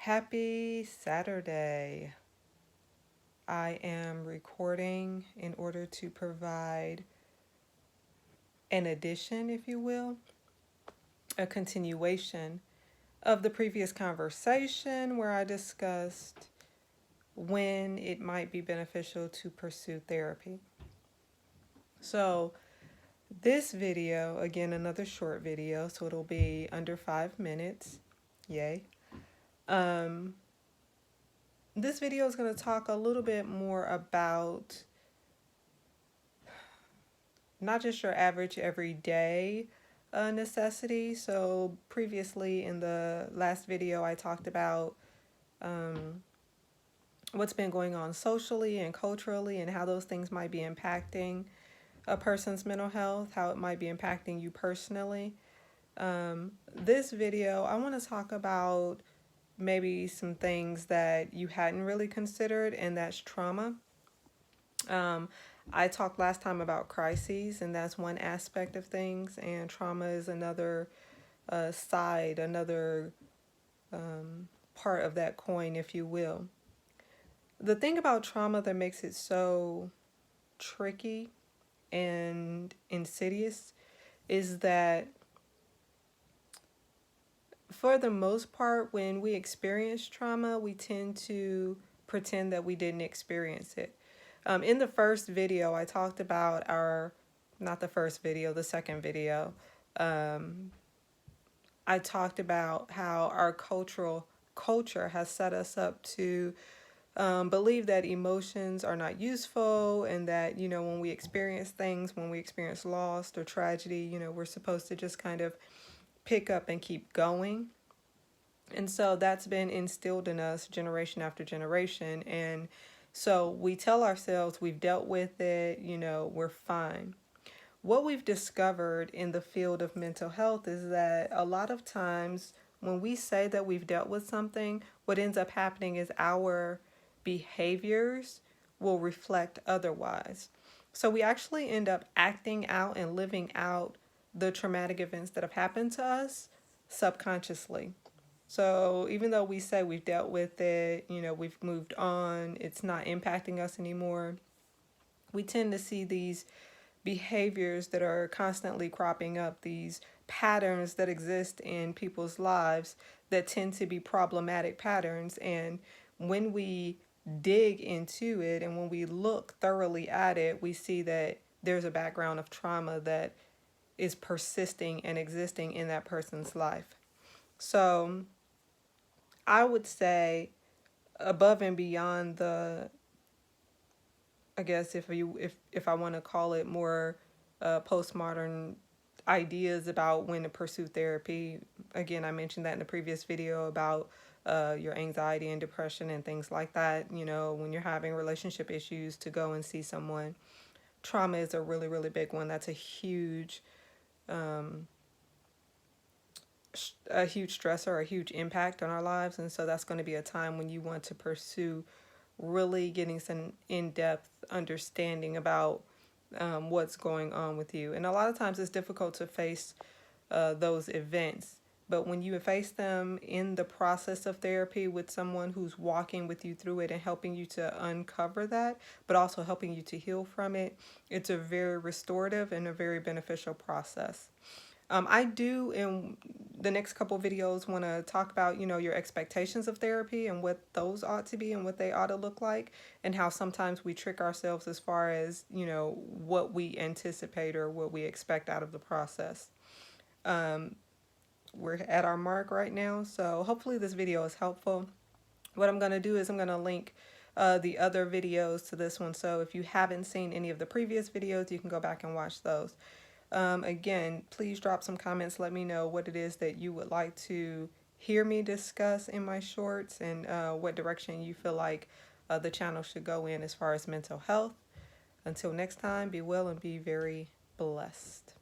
Happy Saturday. I am recording in order to provide an addition, if you will, a continuation of the previous conversation where I discussed when it might be beneficial to pursue therapy. So, this video, again, another short video, so it'll be under 5 minutes. Yay. This video is going to talk a little bit more about not just your average everyday necessity. So previously in the last video, I talked about what's been going on socially and culturally and how those things might be impacting a person's mental health, how it might be impacting you personally. This video, I want to talk about maybe some things that you hadn't really considered, and that's trauma. I talked last time about crises, and that's one aspect of things, and trauma is another side, another part of that coin, if you will. The thing about trauma that makes it so tricky and insidious is that for the most part, when we experience trauma, we tend to pretend that we didn't experience it. In the first video, I talked about not the first video, the second video. I talked about how our culture has set us up to believe that emotions are not useful, and that, when we experience things, when we experience loss or tragedy, we're supposed to just kind of pick up and keep going. And so that's been instilled in us generation after generation. And so we tell ourselves we've dealt with it, we're fine. What we've discovered in the field of mental health is that a lot of times when we say that we've dealt with something, what ends up happening is our behaviors will reflect otherwise. So we actually end up acting out and living out the traumatic events that have happened to us subconsciously. So even though we say we've dealt with it, we've moved on, it's not impacting us anymore, we tend to see these behaviors that are constantly cropping up, these patterns that exist in people's lives that tend to be problematic patterns. And when we dig into it and when we look thoroughly at it, we see that there's a background of trauma that is persisting and existing in that person's life. So I would say above and beyond the, I guess if I want to call it more postmodern ideas about when to pursue therapy. Again, I mentioned that in the previous video about your anxiety and depression and things like that. When you're having relationship issues, to go and see someone. Trauma is a really, really big one. That's a huge stressor, a huge impact on our lives. And so that's going to be a time when you want to pursue really getting some in-depth understanding about what's going on with you. And a lot of times it's difficult to face those events. But when you face them in the process of therapy with someone who's walking with you through it and helping you to uncover that, but also helping you to heal from it, it's a very restorative and a very beneficial process. I do, in the next couple videos, want to talk about, your expectations of therapy and what those ought to be and what they ought to look like, and how sometimes we trick ourselves as far as, what we anticipate or what we expect out of the process. We're at our mark right now, so hopefully this video is helpful. What I'm going to do is I'm going to link the other videos to this one, so if you haven't seen any of the previous videos, you can go back and watch those. Again, please drop some comments. Let me know what it is that you would like to hear me discuss in my shorts, and what direction you feel like the channel should go in as far as mental health. Until next time, be well and be very blessed.